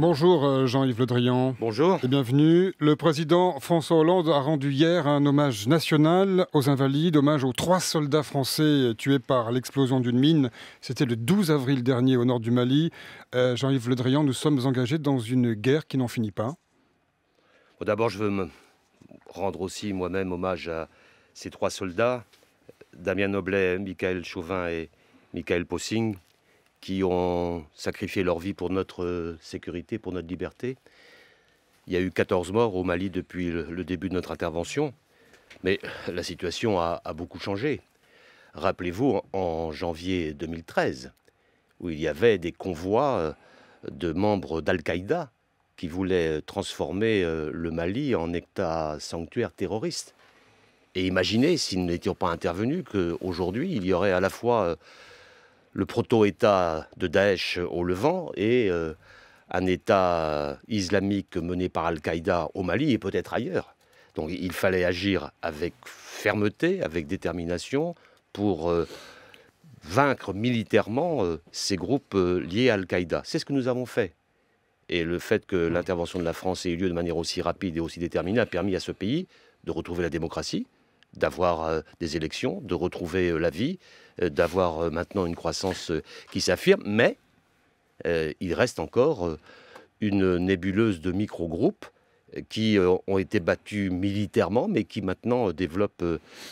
Bonjour Jean-Yves Le Drian. Bonjour. Et bienvenue. Le président François Hollande a rendu hier un hommage national aux Invalides, hommage aux 3 soldats français tués par l'explosion d'une mine. C'était le 12 avril dernier au nord du Mali. Jean-Yves Le Drian, nous sommes engagés dans une guerre qui n'en finit pas. Bon, d'abord, je veux me rendre aussi moi-même hommage à ces 3 soldats, Damien Noblet, Michael Chauvin et Michael Possing, qui ont sacrifié leur vie pour notre sécurité, pour notre liberté. Il y a eu 14 morts au Mali depuis le début de notre intervention, mais la situation a beaucoup changé. Rappelez-vous, en janvier 2013, où il y avait des convois de membres d'Al-Qaïda qui voulaient transformer le Mali en État sanctuaire terroriste. Et imaginez, si nous n'étions pas intervenus, qu'aujourd'hui, il y aurait à la fois le proto-État de Daesh au Levant et un État islamique mené par Al-Qaïda au Mali et peut-être ailleurs. Donc il fallait agir avec fermeté, avec détermination pour vaincre militairement ces groupes liés à Al-Qaïda. C'est ce que nous avons fait. Et le fait que l'intervention de la France ait eu lieu de manière aussi rapide et aussi déterminée a permis à ce pays de retrouver la démocratie, d'avoir des élections, de retrouver la vie, d'avoir maintenant une croissance qui s'affirme, mais il reste encore une nébuleuse de micro-groupes qui ont été battus militairement, mais qui maintenant développent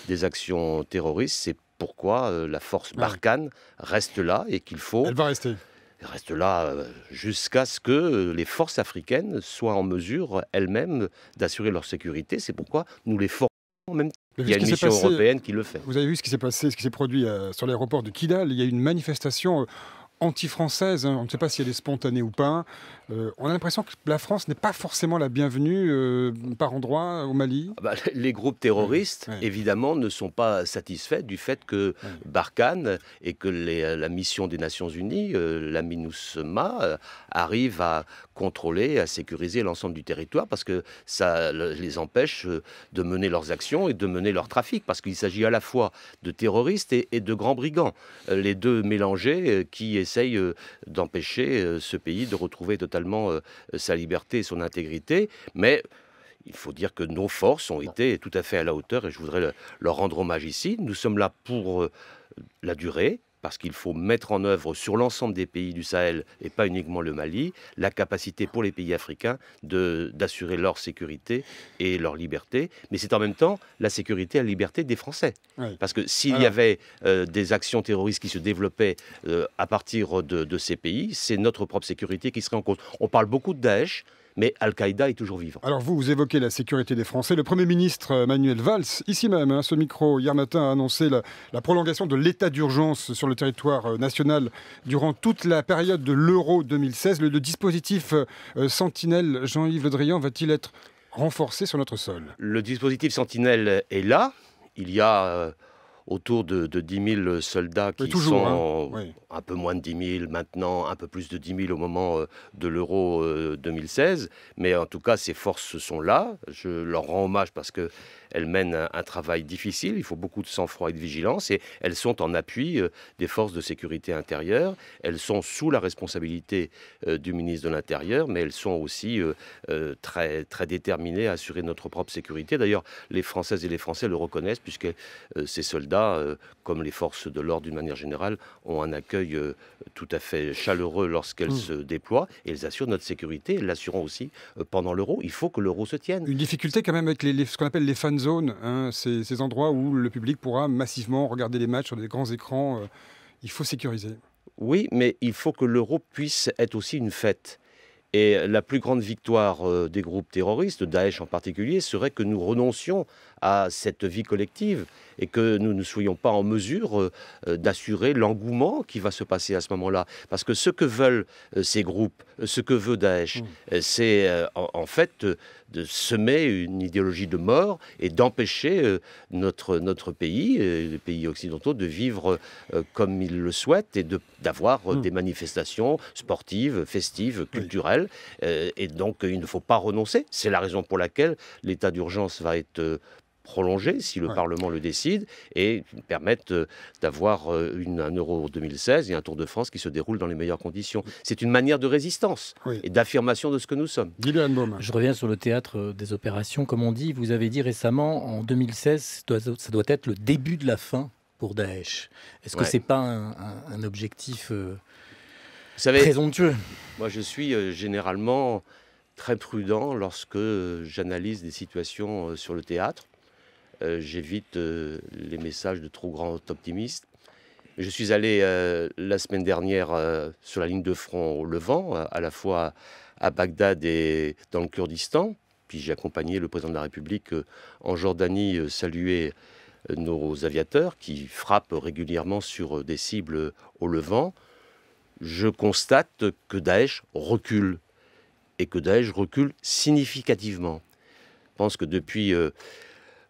des actions terroristes. C'est pourquoi la force Barkhane reste là et qu'il faut... Elle va rester. Elle reste là jusqu'à ce que les forces africaines soient en mesure elles-mêmes d'assurer leur sécurité. C'est pourquoi nous les formons en même temps. Il y a une mission européenne qui le fait. Vous avez vu ce qui s'est passé, ce qui s'est produit sur l'aéroport de Kidal. Il y a eu une manifestation anti-française. On ne sait pas si elle est spontanée ou pas. On a l'impression que la France n'est pas forcément la bienvenue par endroit au Mali. Les groupes terroristes, évidemment, ne sont pas satisfaits du fait que Barkhane et que la mission des Nations Unies, la MINUSMA, arrive à contrôler, à sécuriser l'ensemble du territoire parce que ça les empêche de mener leurs actions et de mener leur trafic parce qu'il s'agit à la fois de terroristes et de grands brigands, les deux mélangés qui essayent d'empêcher ce pays de retrouver totalement sa liberté et son intégrité, mais il faut dire que nos forces ont été tout à fait à la hauteur et je voudrais leur rendre hommage ici. Nous sommes là pour la durée, parce qu'il faut mettre en œuvre sur l'ensemble des pays du Sahel, et pas uniquement le Mali, la capacité pour les pays africains d'assurer leur sécurité et leur liberté. Mais c'est en même temps la sécurité et la liberté des Français. Oui. Parce que s'il y avait des actions terroristes qui se développaient à partir de ces pays, c'est notre propre sécurité qui serait en cause. On parle beaucoup de Daesh, mais Al-Qaïda est toujours vivant. Alors vous évoquez la sécurité des Français. Le Premier ministre Manuel Valls, ici même, à ce micro, hier matin, a annoncé la prolongation de l'état d'urgence sur le territoire national durant toute la période de l'Euro 2016. Le dispositif Sentinelle, Jean-Yves Le Drian, va-t-il être renforcé sur notre sol? Le dispositif Sentinelle est là. Il y a autour de 10 000 soldats qui sont un peu moins de 10 000 maintenant, un peu plus de 10 000 au moment de l'Euro 2016. Mais en tout cas, ces forces sont là. Je leur rends hommage parce qu'elles mènent un travail difficile. Il faut beaucoup de sang-froid et de vigilance. Et elles sont en appui des forces de sécurité intérieure. Elles sont sous la responsabilité du ministre de l'Intérieur, mais elles sont aussi très, très déterminées à assurer notre propre sécurité. D'ailleurs, les Françaises et les Français le reconnaissent puisque ces soldats, comme les forces de l'ordre d'une manière générale, ont un accueil tout à fait chaleureux lorsqu'elles se déploient et elles assurent notre sécurité. Elles l'assureront aussi pendant l'Euro. Il faut que l'Euro se tienne. Une difficulté quand même avec ce qu'on appelle les fan zones, hein, ces endroits où le public pourra massivement regarder les matchs sur des grands écrans. Il faut sécuriser. Oui, mais il faut que l'Euro puisse être aussi une fête. Et la plus grande victoire des groupes terroristes, Daesh en particulier, serait que nous renoncions à cette vie collective et que nous ne soyons pas en mesure d'assurer l'engouement qui va se passer à ce moment-là. Parce que ce que veulent ces groupes, ce que veut Daesh, c'est en fait de semer une idéologie de mort et d'empêcher notre pays, les pays occidentaux, de vivre comme ils le souhaitent et d'avoir des manifestations sportives, festives, culturelles. Et donc, il ne faut pas renoncer. C'est la raison pour laquelle l'état d'urgence va être prolonger si le Parlement le décide et permettent d'avoir un Euro 2016 et un Tour de France qui se déroule dans les meilleures conditions. C'est une manière de résistance et d'affirmation de ce que nous sommes. Je reviens sur le théâtre des opérations. Comme on dit, vous avez dit récemment, en 2016, ça doit être le début de la fin pour Daesh. Est-ce que c'est pas un objectif présomptueux? Moi, je suis généralement très prudent lorsque j'analyse des situations sur le théâtre. J'évite les messages de trop grands optimistes. Je suis allé la semaine dernière sur la ligne de front au Levant, à la fois à Bagdad et dans le Kurdistan. Puis j'ai accompagné le président de la République en Jordanie saluer nos aviateurs qui frappent régulièrement sur des cibles au Levant. Je constate que Daesh recule et que Daesh recule significativement. Je pense que depuis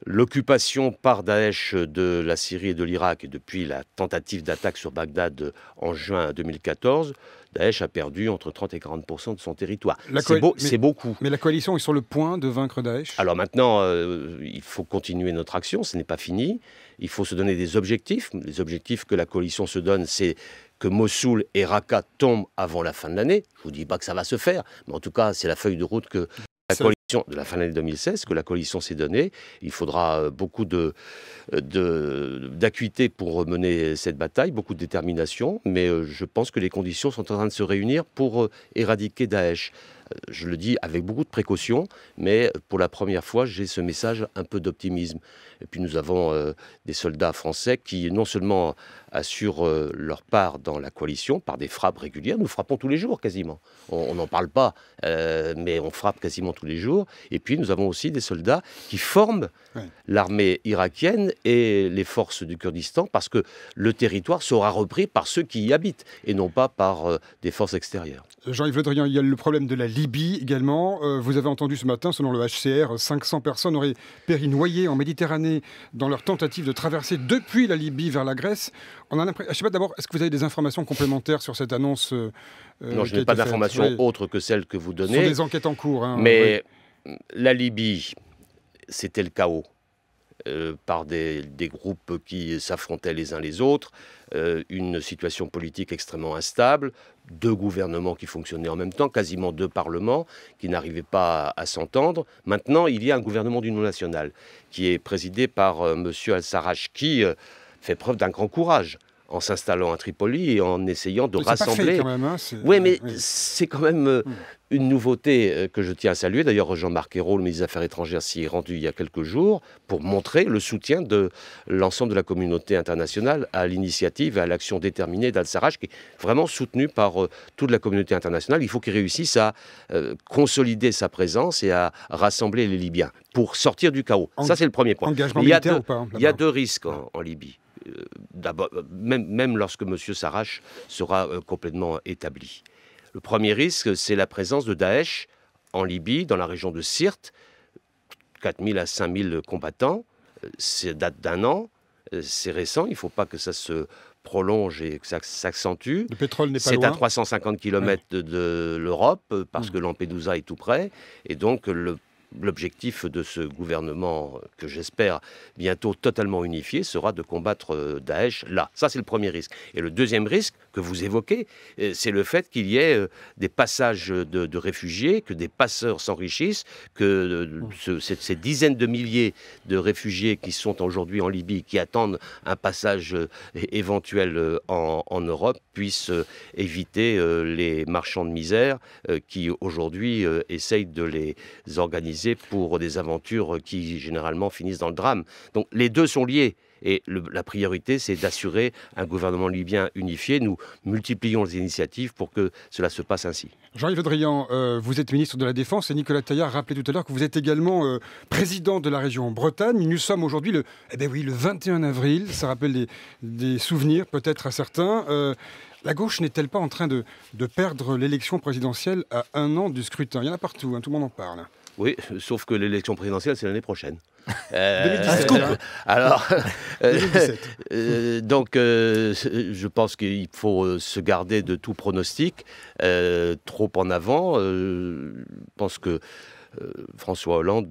l'occupation par Daesh de la Syrie et de l'Irak et depuis la tentative d'attaque sur Bagdad en juin 2014, Daesh a perdu entre 30 et 40% de son territoire. C'est beaucoup. Mais la coalition est sur le point de vaincre Daesh? Alors maintenant, il faut continuer notre action, ce n'est pas fini. Il faut se donner des objectifs. Les objectifs que la coalition se donne, c'est que Mossoul et Raqqa tombent avant la fin de l'année. Je ne vous dis pas que ça va se faire, mais en tout cas, c'est la feuille de route que la coalition de la fin de l'année 2016, que la coalition s'est donnée. Il faudra beaucoup d'acuité pour mener cette bataille, beaucoup de détermination, mais je pense que les conditions sont en train de se réunir pour éradiquer Daesh. Je le dis avec beaucoup de précaution, mais pour la première fois, j'ai ce message un peu d'optimisme. Et puis nous avons des soldats français qui non seulement assurent leur part dans la coalition par des frappes régulières, nous frappons tous les jours quasiment. On n'en parle pas, mais on frappe quasiment tous les jours. Et puis nous avons aussi des soldats qui forment l'armée irakienne et les forces du Kurdistan parce que le territoire sera repris par ceux qui y habitent et non pas par des forces extérieures. Jean-Yves Le Drian, il y a le problème de la Libye également. Vous avez entendu ce matin, selon le HCR, 500 personnes auraient péri noyées en Méditerranée dans leur tentative de traverser depuis la Libye vers la Grèce. On a l'impression. Je sais pas, d'abord, est-ce que vous avez des informations complémentaires sur cette annonce? Non, je n'ai pas d'informations autres que celles que vous donnez. Ce sont des enquêtes en cours. Mais la Libye, c'était le chaos. Par des groupes qui s'affrontaient les uns les autres, une situation politique extrêmement instable, 2 gouvernements qui fonctionnaient en même temps, quasiment 2 parlements qui n'arrivaient pas à s'entendre. Maintenant, il y a un gouvernement d'union nationale qui est présidé par M. Al-Sarraj qui fait preuve d'un grand courage en s'installant à Tripoli et en essayant de rassembler. Quand même, c'est quand même une nouveauté que je tiens à saluer. D'ailleurs, Jean-Marc Ayrault, le ministre des Affaires étrangères, s'y est rendu il y a quelques jours pour montrer le soutien de l'ensemble de la communauté internationale à l'initiative et à l'action déterminée d'Al-Sarraj, qui est vraiment soutenue par toute la communauté internationale. Il faut qu'il réussisse à consolider sa présence et à rassembler les Libyens pour sortir du chaos. Ça, c'est le premier point. Engagement militaire ou pas, il y a 2 risques en Libye. D'abord, même lorsque M. Sarraj sera complètement établi. Le premier risque, c'est la présence de Daesh en Libye, dans la région de Sirte, 4 000 à 5 000 combattants. Ça date d'1 an, c'est récent, il ne faut pas que ça se prolonge et que ça s'accentue. Le pétrole n'est pas loin. C'est à 350 km de l'Europe, parce que Lampedusa est tout près, et donc l'objectif de ce gouvernement, que j'espère bientôt totalement unifié, sera de combattre Daesh là. Ça, c'est le premier risque. Et le deuxième risque que vous évoquez, c'est le fait qu'il y ait des passages de réfugiés, que des passeurs s'enrichissent, que ces dizaines de milliers de réfugiés qui sont aujourd'hui en Libye, qui attendent un passage éventuel en Europe, puissent éviter les marchands de misère qui aujourd'hui essayent de les organiser pour des aventures qui généralement finissent dans le drame. Donc les deux sont liés. Et la priorité, c'est d'assurer un gouvernement libyen unifié. Nous multiplions les initiatives pour que cela se passe ainsi. Jean-Yves Le Drian, vous êtes ministre de la Défense et Nicolas Taillard rappelait tout à l'heure que vous êtes également président de la région Bretagne. Nous sommes aujourd'hui le 21 avril. Ça rappelle des souvenirs peut-être à certains. La gauche n'est-elle pas en train de perdre l'élection présidentielle à 1 an du scrutin? Il y en a partout, tout le monde en parle. Oui, sauf que l'élection présidentielle, c'est l'année prochaine. 2017. Alors, 2017. Donc, je pense qu'il faut se garder de tout pronostic trop en avant. Je pense que François Hollande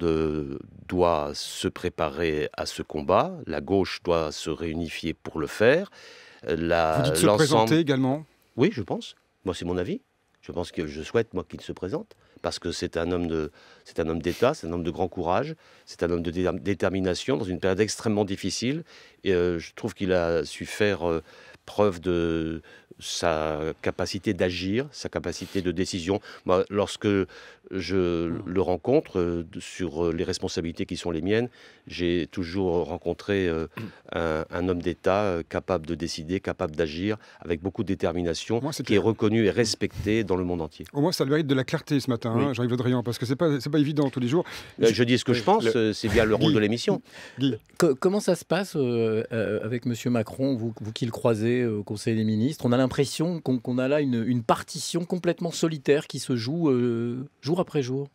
doit se préparer à ce combat. La gauche doit se réunifier pour le faire. Vous dites se présenter également? Oui, je pense. Moi, c'est mon avis. Je souhaite, moi, qu'il se présente. Parce que c'est un homme d'État, c'est un homme de grand courage, c'est un homme de détermination dans une période extrêmement difficile. Et je trouve qu'il a su faire preuve de sa capacité d'agir, sa capacité de décision. Moi, lorsque je le rencontre sur les responsabilités qui sont les miennes, j'ai toujours rencontré un homme d'État capable de décider, capable d'agir, avec beaucoup de détermination, qui est reconnu et respecté dans le monde entier. Au moins, ça le mérite de la clarté ce matin, hein, Jean-Yves Le Drian, parce que c'est pas évident tous les jours. Je dis ce que je pense, c'est bien le rôle de l'émission. Comment ça se passe avec M. Macron, vous qui le croisez au Conseil des ministres? On a l'impression qu'on a là une partition complètement solitaire qui se joue jour après jour.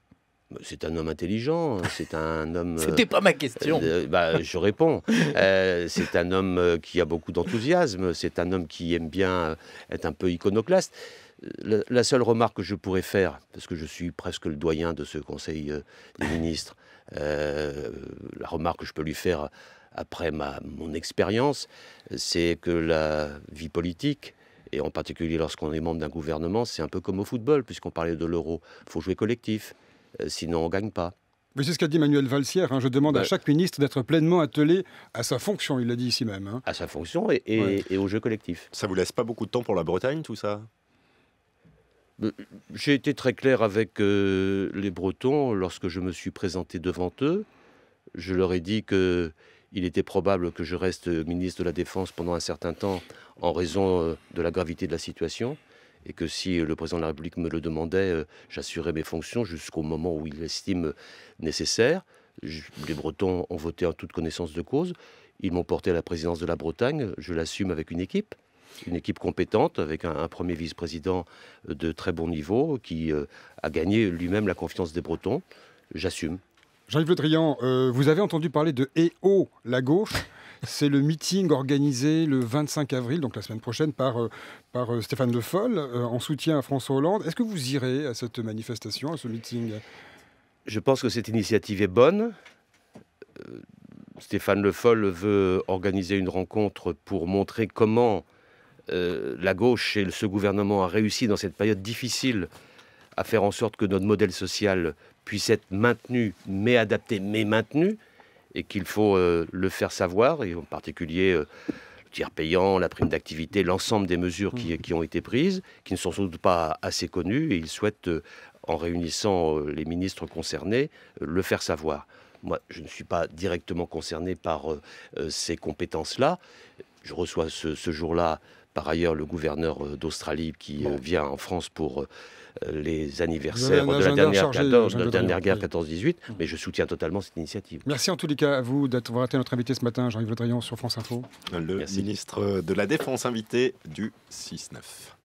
C'est un homme intelligent, c'est un homme... C'était pas ma question. Je réponds. C'est un homme qui a beaucoup d'enthousiasme, c'est un homme qui aime bien être un peu iconoclaste. La seule remarque que je pourrais faire, parce que je suis presque le doyen de ce Conseil des ministres, la remarque que je peux lui faire après mon expérience, c'est que la vie politique, et en particulier lorsqu'on est membre d'un gouvernement, c'est un peu comme au football, puisqu'on parlait de l'euro. Il faut jouer collectif, sinon on ne gagne pas. Mais c'est ce qu'a dit Manuel Valls hier, hein. Je demande à chaque ministre d'être pleinement attelé à sa fonction, il l'a dit ici même. Hein. À sa fonction et au jeu collectif. Ça vous laisse pas beaucoup de temps pour la Bretagne, tout ça? J'ai été très clair avec les Bretons lorsque je me suis présenté devant eux. Je leur ai dit qu'il était probable que je reste ministre de la Défense pendant un certain temps en raison de la gravité de la situation et que si le président de la République me le demandait, j'assurerais mes fonctions jusqu'au moment où il l'estime nécessaire. Les Bretons ont voté en toute connaissance de cause. Ils m'ont porté à la présidence de la Bretagne. Je l'assume avec une équipe compétente, avec un premier vice-président de très bon niveau qui a gagné lui-même la confiance des Bretons. J'assume. Jean-Yves Le Drian, vous avez entendu parler de EO, la gauche. C'est le meeting organisé le 25 avril, donc la semaine prochaine, par Stéphane Le Foll, en soutien à François Hollande. Est-ce que vous irez à cette manifestation, à ce meeting? Je pense que cette initiative est bonne. Stéphane Le Foll veut organiser une rencontre pour montrer comment la gauche et ce gouvernement a réussi dans cette période difficile à faire en sorte que notre modèle social puisse être maintenu, mais adapté, mais maintenu, et qu'il faut le faire savoir, et en particulier le tiers payant, la prime d'activité, l'ensemble des mesures qui ont été prises, qui ne sont sans doute pas assez connues, et il souhaite, en réunissant les ministres concernés, le faire savoir. Moi, je ne suis pas directement concerné par ces compétences-là. Je reçois ce jour-là, par ailleurs, le gouverneur d'Australie qui vient en France pour les anniversaires de la dernière guerre 14-18, mais je soutiens totalement cette initiative. Merci en tous les cas à vous d'avoir été notre invité ce matin, Jean-Yves Le Drian sur France Info. Le ministre de la Défense invité du 6-9.